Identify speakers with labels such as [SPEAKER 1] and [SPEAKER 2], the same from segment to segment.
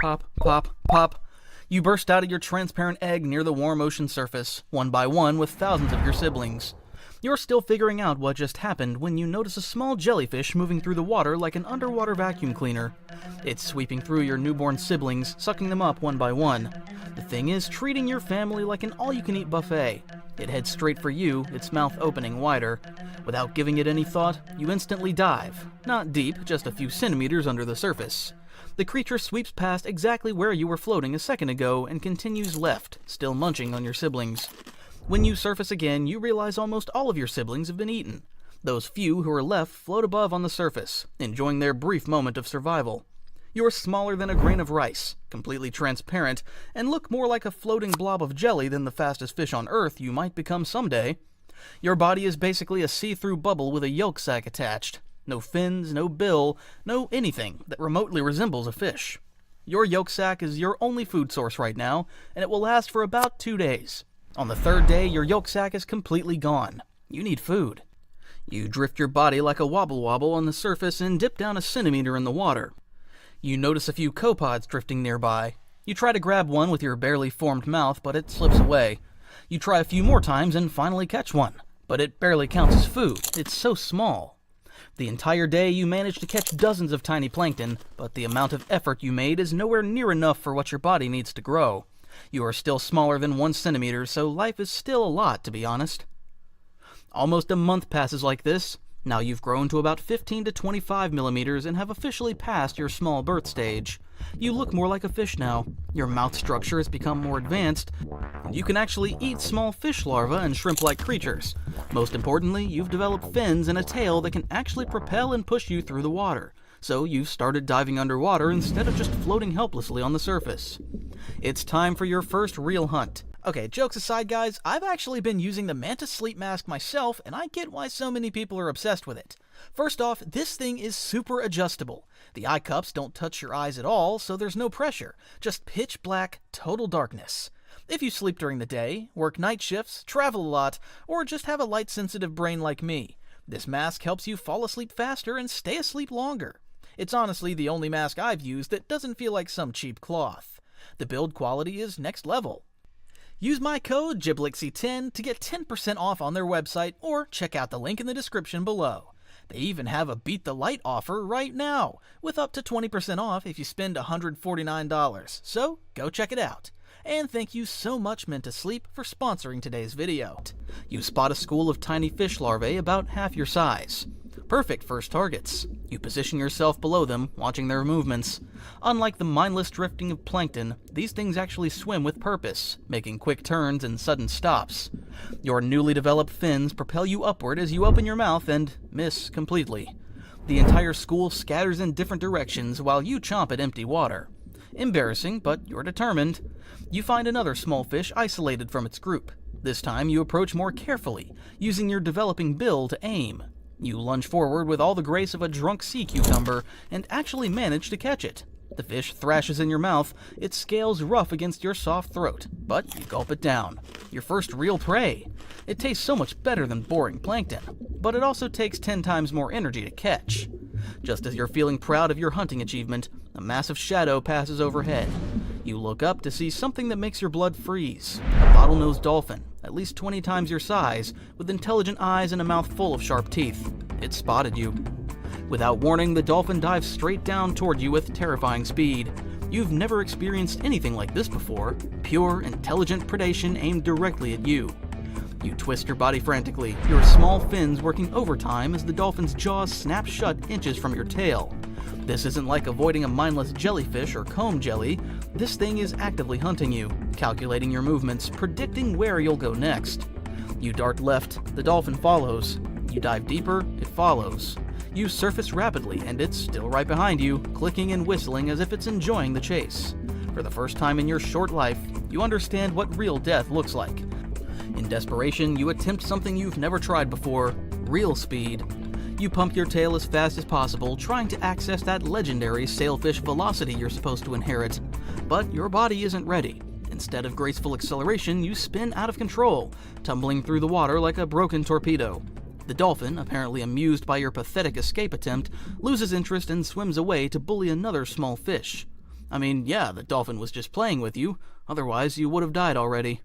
[SPEAKER 1] Pop, pop, pop. You burst out of your transparent egg near the warm ocean surface, one by one with thousands of your siblings. You're still figuring out what just happened when you notice a small jellyfish moving through the water like an underwater vacuum cleaner. It's sweeping through your newborn siblings, sucking them up one by one. The thing is treating your family like an all-you-can-eat buffet. It heads straight for you, its mouth opening wider. Without giving it any thought, you instantly dive. Not deep, just a few centimeters under the surface. The creature sweeps past exactly where you were floating a second ago and continues left, still munching on your siblings. When you surface again, you realize almost all of your siblings have been eaten. Those few who are left float above on the surface, enjoying their brief moment of survival. You are smaller than a grain of rice, completely transparent, and look more like a floating blob of jelly than the fastest fish on Earth you might become someday. Your body is basically a see-through bubble with a yolk sac attached. No fins, no bill, no anything that remotely resembles a fish. Your yolk sac is your only food source right now, and it will last for about 2 days. On the 3rd day, your yolk sac is completely gone. You need food. You drift your body like a wobble-wobble on the surface and dip down a centimeter in the water. You notice a few copepods drifting nearby. You try to grab one with your barely formed mouth, but it slips away. You try a few more times and finally catch one, but it barely counts as food. It's so small. The entire day you manage to catch dozens of tiny plankton, but the amount of effort you made is nowhere near enough for what your body needs to grow. You are still smaller than 1 centimeter, so life is still a lot, to be honest. Almost a month passes like this. Now you've grown to about 15 to 25 millimeters and have officially passed your small birth stage. You look more like a fish now. Your mouth structure has become more advanced, and you can actually eat small fish larvae and shrimp-like creatures. Most importantly, you've developed fins and a tail that can actually propel and push you through the water. So you've started diving underwater instead of just floating helplessly on the surface. It's time for your first real hunt. Okay, jokes aside guys, I've actually been using the Mantis sleep mask myself, and I get why so many people are obsessed with it. First off, this thing is super adjustable. The eye cups don't touch your eyes at all, so there's no pressure. Just pitch black, total darkness. If you sleep during the day, work night shifts, travel a lot, or just have a light-sensitive brain like me, this mask helps you fall asleep faster and stay asleep longer. It's honestly the only mask I've used that doesn't feel like some cheap cloth. The build quality is next level. Use my code GIBLIXY10 to get 10% off on their website, or check out the link in the description below. They even have a Beat the Light offer right now, with up to 20% off if you spend $149, so go check it out. And thank you so much Meant to Sleep for sponsoring today's video. You spot a school of tiny fish larvae about half your size. Perfect first targets. You position yourself below them, watching their movements. Unlike the mindless drifting of plankton, these things actually swim with purpose, making quick turns and sudden stops. Your newly developed fins propel you upward as you open your mouth and miss completely. The entire school scatters in different directions while you chomp at empty water. Embarrassing, but you're determined. You find another small fish isolated from its group. This time you approach more carefully, using your developing bill to aim. You lunge forward with all the grace of a drunk sea cucumber and actually manage to catch it. The fish thrashes in your mouth, its scales rough against your soft throat, but you gulp it down. Your first real prey. It tastes so much better than boring plankton, but it also takes 10 times more energy to catch. Just as you're feeling proud of your hunting achievement, a massive shadow passes overhead. You look up to see something that makes your blood freeze. A bottlenose dolphin, at least 20 times your size, with intelligent eyes and a mouth full of sharp teeth. It spotted you. Without warning, the dolphin dives straight down toward you with terrifying speed. You've never experienced anything like this before. Pure, intelligent predation aimed directly at you. You twist your body frantically, your small fins working overtime as the dolphin's jaws snap shut inches from your tail. This isn't like avoiding a mindless jellyfish or comb jelly. This thing is actively hunting you, calculating your movements, predicting where you'll go next. You dart left, the dolphin follows. You dive deeper, it follows. You surface rapidly, and it's still right behind you, clicking and whistling as if it's enjoying the chase. For the first time in your short life, you understand what real death looks like. In desperation, you attempt something you've never tried before: real speed. You pump your tail as fast as possible, trying to access that legendary sailfish velocity you're supposed to inherit. But your body isn't ready. Instead of graceful acceleration, you spin out of control, tumbling through the water like a broken torpedo. The dolphin, apparently amused by your pathetic escape attempt, loses interest and swims away to bully another small fish. I mean, yeah, the dolphin was just playing with you, otherwise you would have died already.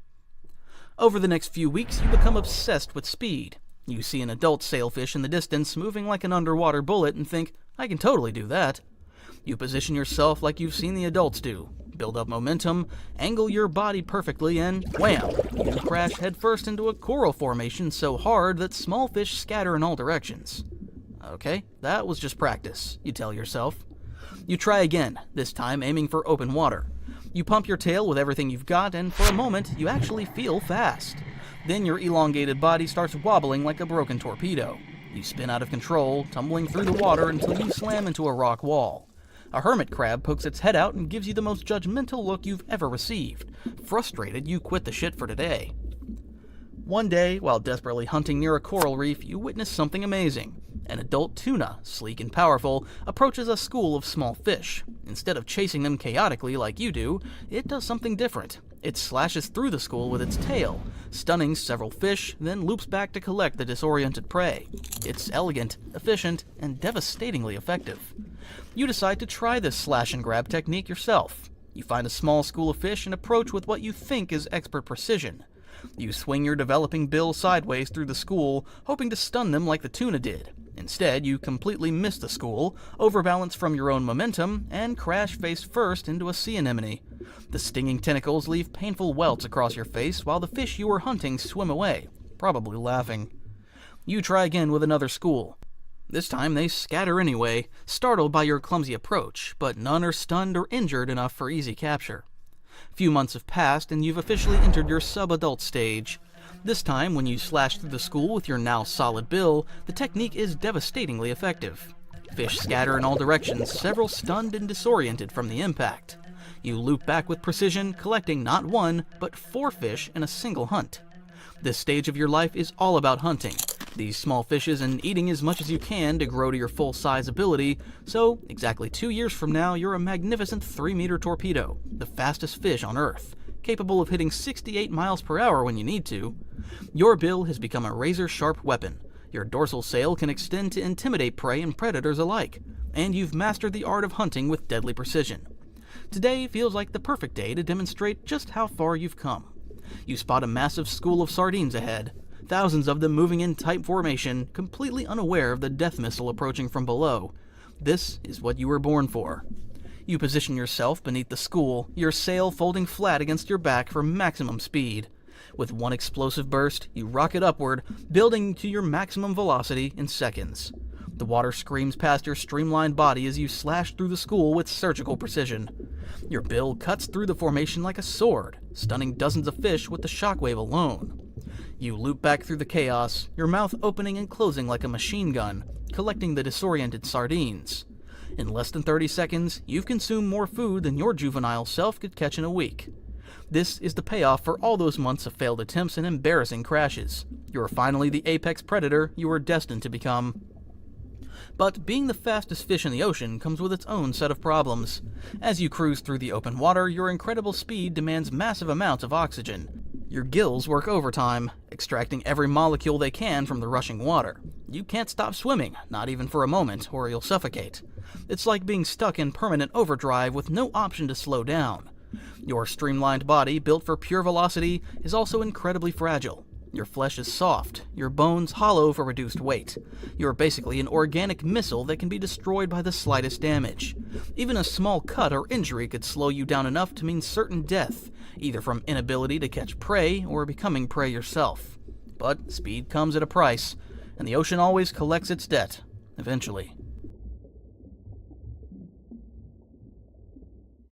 [SPEAKER 1] Over the next few weeks, you become obsessed with speed. You see an adult sailfish in the distance moving like an underwater bullet and think, I can totally do that. You position yourself like you've seen the adults do, build up momentum, angle your body perfectly, and wham! You crash headfirst into a coral formation so hard that small fish scatter in all directions. Okay, that was just practice, you tell yourself. You try again, this time aiming for open water. You pump your tail with everything you've got, and for a moment, you actually feel fast. Then your elongated body starts wobbling like a broken torpedo. You spin out of control, tumbling through the water until you slam into a rock wall. A hermit crab pokes its head out and gives you the most judgmental look you've ever received. Frustrated, you quit the shit for today. One day, while desperately hunting near a coral reef, you witness something amazing. An adult tuna, sleek and powerful, approaches a school of small fish. Instead of chasing them chaotically like you do, it does something different. It slashes through the school with its tail, stunning several fish, then loops back to collect the disoriented prey. It's elegant, efficient, and devastatingly effective. You decide to try this slash and grab technique yourself. You find a small school of fish and approach with what you think is expert precision. You swing your developing bill sideways through the school, hoping to stun them like the tuna did. Instead, you completely miss the school, overbalance from your own momentum, and crash face first into a sea anemone. The stinging tentacles leave painful welts across your face while the fish you were hunting swim away, probably laughing. You try again with another school. This time they scatter anyway, startled by your clumsy approach, but none are stunned or injured enough for easy capture. Few months have passed and you've officially entered your sub-adult stage. This time, when you slash through the school with your now solid bill, the technique is devastatingly effective. Fish scatter in all directions, several stunned and disoriented from the impact. You loop back with precision, collecting not one, but 4 fish in a single hunt. This stage of your life is all about hunting these small fishes and eating as much as you can to grow to your full-size ability, so exactly 2 years from now you're a magnificent 3-meter torpedo, the fastest fish on Earth, capable of hitting 68 miles per hour when you need to. Your bill has become a razor-sharp weapon, your dorsal sail can extend to intimidate prey and predators alike, and you've mastered the art of hunting with deadly precision. Today feels like the perfect day to demonstrate just how far you've come. You spot a massive school of sardines ahead, thousands of them moving in tight formation, completely unaware of the death missile approaching from below. This is what you were born for. You position yourself beneath the school, your sail folding flat against your back for maximum speed. With one explosive burst, you rocket upward, building to your maximum velocity in seconds. The water screams past your streamlined body as you slash through the school with surgical precision. Your bill cuts through the formation like a sword, stunning dozens of fish with the shockwave alone. You loop back through the chaos, your mouth opening and closing like a machine gun, collecting the disoriented sardines. In less than 30 seconds, you've consumed more food than your juvenile self could catch in a week. This is the payoff for all those months of failed attempts and embarrassing crashes. You are finally the apex predator you were destined to become. But being the fastest fish in the ocean comes with its own set of problems. As you cruise through the open water, your incredible speed demands massive amounts of oxygen. Your gills work overtime, extracting every molecule they can from the rushing water. You can't stop swimming, not even for a moment, or you'll suffocate. It's like being stuck in permanent overdrive with no option to slow down. Your streamlined body, built for pure velocity, is also incredibly fragile. Your flesh is soft, your bones hollow for reduced weight. You're basically an organic missile that can be destroyed by the slightest damage. Even a small cut or injury could slow you down enough to mean certain death, either from inability to catch prey or becoming prey yourself. But speed comes at a price, and the ocean always collects its debt, eventually.